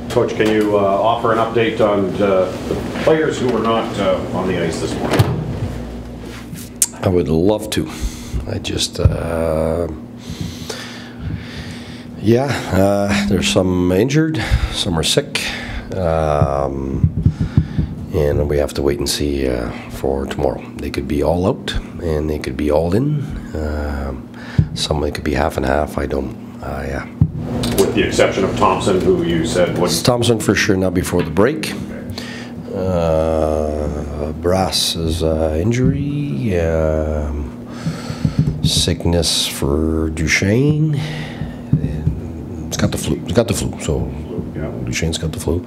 Coach, can you offer an update on the players who were not on the ice this morning? I would love to. There's some injured, some are sick, and we have to wait and see for tomorrow. They could be all out, and they could be all in. Some it could be half and half. I don't. With the exception of Thompson, who you said was Thompson for sure not before the break. Brass's injury, sickness for Duchesne. He's got the flu. So yeah. Duchesne's got the flu.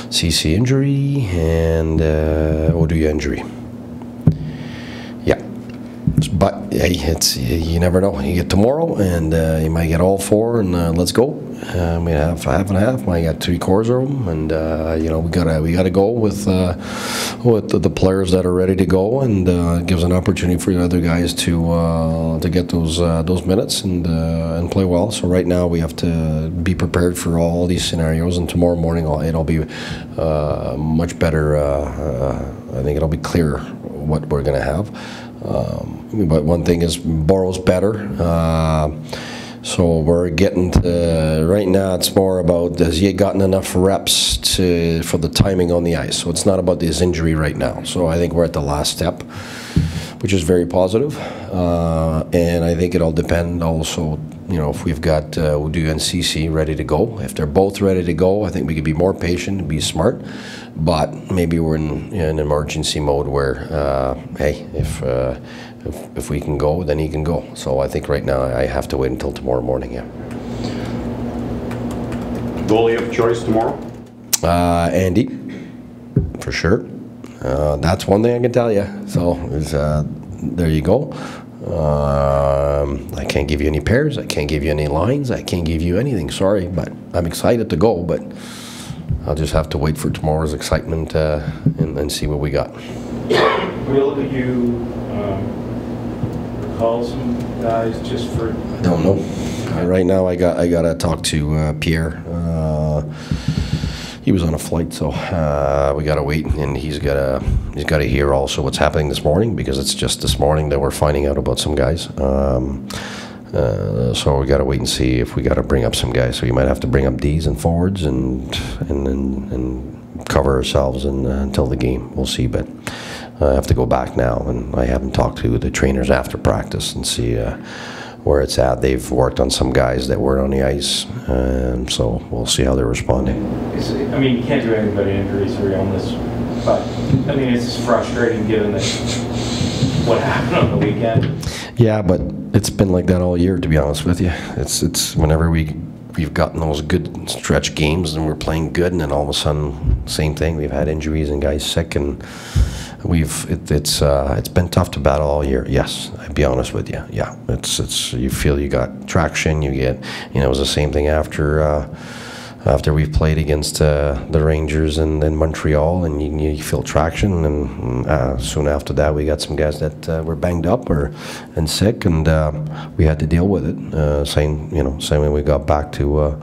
CC injury and Ottawa injury. Yeah, but hey, you never know. You get tomorrow, and you might get all four, and let's go. We have half and half. Might get 3/4 of them, and we gotta go with the players that are ready to go, and it gives an opportunity for the other guys to get those minutes and play well. So right now we have to be prepared for all these scenarios, and tomorrow morning it'll be much better. I think it'll be clear what we're gonna have. But one thing is Borrow's better. So we're getting to, right now it's more about, has he gotten enough reps for the timing on the ice? So it's not about his injury right now. So I think we're at the last step, which is very positive. And I think it'll depend also, if we've got Udu and CC ready to go. If they're both ready to go, I think we could be more patient and be smart. But maybe we're in emergency mode where, hey, if we can go, then he can go. So I think right now I have to wait until tomorrow morning, yeah. Goalie of choice tomorrow? Andy, for sure. That's one thing I can tell you. So there you go. I can't give you any pairs. I can't give you any lines. I can't give you anything. Sorry, but I'm excited to go. But I'll just have to wait for tomorrow's excitement and see what we got. When you look at you, recall some guys just for. I don't know. Right now, I gotta talk to Pierre. He was on a flight, so we gotta wait, and he's gotta hear also what's happening this morning, because it's just this morning that we're finding out about some guys. So we gotta wait and see if we gotta bring up some guys. So you might have to bring up Ds and forwards and cover ourselves until the game. We'll see, but I have to go back now, and I haven't talked to the trainers after practice and see where it's at. They've worked on some guys that weren't on the ice, so we'll see how they're responding. You can't do anything but injuries or illness, but it's frustrating given that what happened on the weekend. Yeah, but it's been like that all year, to be honest with you. It's whenever we've gotten those good stretch games and we're playing good, and then all of a sudden, same thing. We've had injuries and guys sick, and it's been tough to battle all year. Yes, I'd be honest with you. Yeah, it's you feel you got traction. You get, it was the same thing after we've played against the Rangers and then Montreal, and you feel traction. And soon after that, we got some guys that were banged up and sick, and we had to deal with it. Same way we got back to.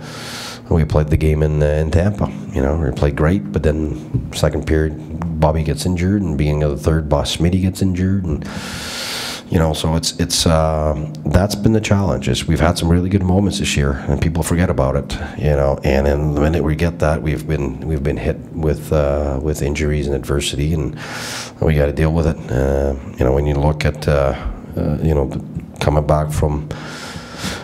We played the game in Tampa. We played great, but then second period, Bobby gets injured, and beginning of the third, Boss Smitty gets injured, and so it's that's been the challenge. We've had some really good moments this year, and people forget about it. And in the minute we get that, we've been hit with injuries and adversity, and we got to deal with it. When you look at coming back from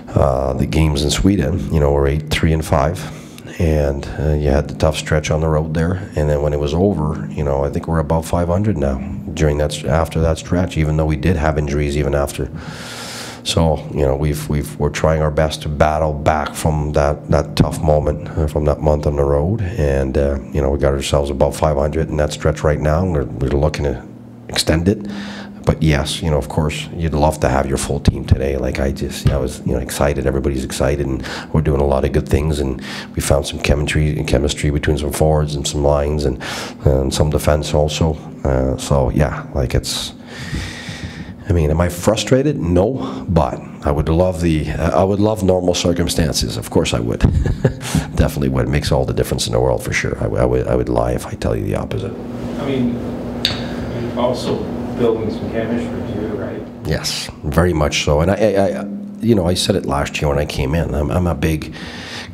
the games in Sweden, we're 8-3-5. And you had the tough stretch on the road there, and then when it was over, I think we're above 500 now after that stretch, even though we did have injuries even after. So we're trying our best to battle back from that tough moment from that month on the road, and we got ourselves above 500 in that stretch right now. We're looking to extend it. But yes, of course, you'd love to have your full team today. Like I was, excited. Everybody's excited, and we're doing a lot of good things. And we found some chemistry between some forwards and some lines, and some defense also. So yeah, I mean, am I frustrated? No, but I would love normal circumstances. Of course I would. Definitely would. It makes all the difference in the world for sure. I would lie if I tell you the opposite. I mean, you're also building some chemistry too, right? Yes, very much so. And I said it last year when I came in. I'm a big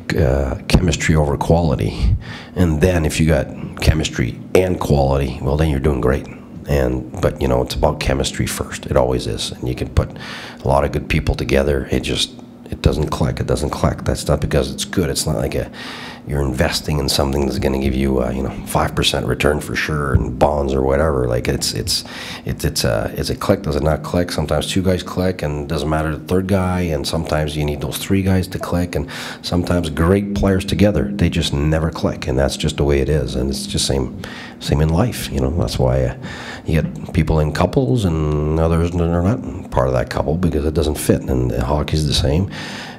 chemistry over quality. And then if you got chemistry and quality, well, then you're doing great. But it's about chemistry first. It always is. And you can put a lot of good people together. It doesn't click. It doesn't click. That's not because it's good. It's not like you're investing in something that's going to give you 5% return for sure, and bonds or whatever. Like it's a click. Does it not click? Sometimes two guys click, and it doesn't matter the third guy. And sometimes you need those three guys to click, and sometimes great players together, they just never click, and that's just the way it is. And it's just same in life. That's why you get people in couples, and others are not part of that couple because it doesn't fit. And hockey's the same.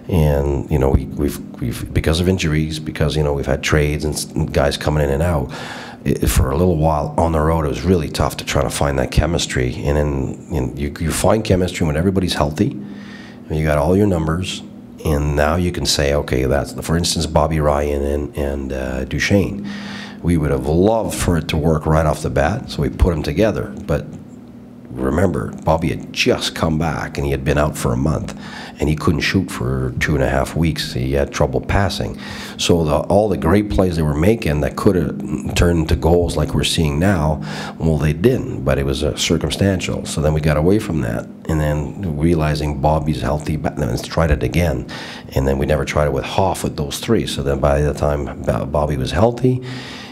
And we've because of injuries, because we've had trades and guys coming in and out. For a little while on the road, it was really tough to try to find that chemistry. And then you find chemistry when everybody's healthy, and you got all your numbers. And now you can say, okay, for instance, Bobby Ryan and Duchesne. We would have loved for it to work right off the bat, so we put them together. But remember, Bobby had just come back, and he had been out for a month, and he couldn't shoot for 2.5 weeks. He had trouble passing. So all the great plays they were making that could have turned into goals like we're seeing now, well, they didn't, but it was circumstantial. So then we got away from that, and then realizing Bobby's healthy, let's try it again. And then we never tried it with Hoff with those three. So then by the time Bobby was healthy,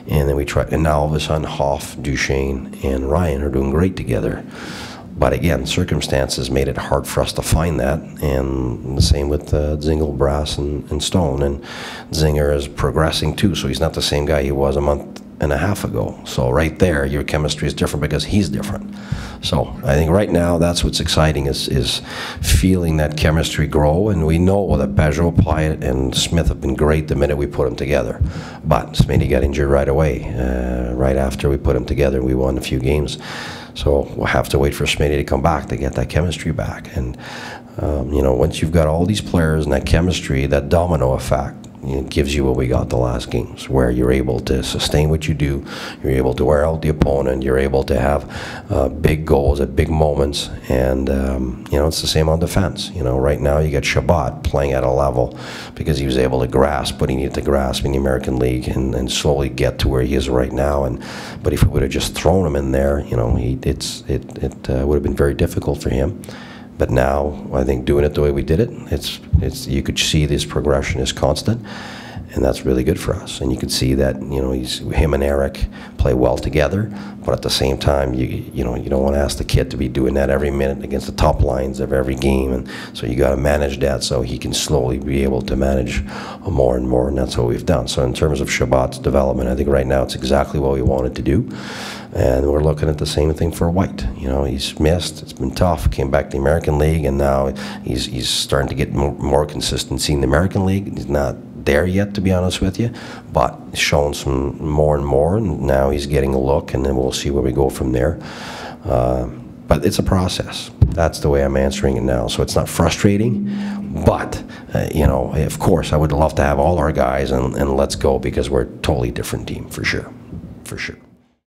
and then we tried, and now all of a sudden Hoff, Duchesne, and Ryan are doing great together. But again, circumstances made it hard for us to find that, and the same with Dzingel, Brass, and Stone. And Zinger is progressing too, so he's not the same guy he was a month and a half ago. So right there, your chemistry is different because he's different. So I think right now that's what's exciting is feeling that chemistry grow. And we know that Pajot, Pyatt, and Smith have been great the minute we put them together. But Smitty got injured right away, right after we put them together. We won a few games. So we'll have to wait for Smitty to come back to get that chemistry back. And, once you've got all these players and that chemistry, that domino effect, it gives you what we got the last games, where you're able to sustain what you do, you're able to wear out the opponent, you're able to have big goals at big moments, and it's the same on defense. Right now you got Shabbat playing at a level because he was able to grasp what he needed to grasp in the American League and slowly get to where he is right now. But if we would have just thrown him in there, it would have been very difficult for him. But now, I think doing it the way we did it, you could see this progression is constant, and that's really good for us. And you can see that him and Eric play well together, but at the same time, you don't want to ask the kid to be doing that every minute against the top lines of every game, and so you got to manage that so he can slowly be able to manage more and more, and that's what we've done. So in terms of Shabbat's development, I think right now it's exactly what we wanted to do. And we're looking at the same thing for White. He's missed. It's been tough. Came back to the American League, and now he's starting to get more consistency in the American League. He's not there yet, to be honest with you, but showing some more and more. And now he's getting a look, and then we'll see where we go from there. But it's a process. That's the way I'm answering it now. So it's not frustrating, but of course, I would love to have all our guys and let's go, because we're a totally different team for sure.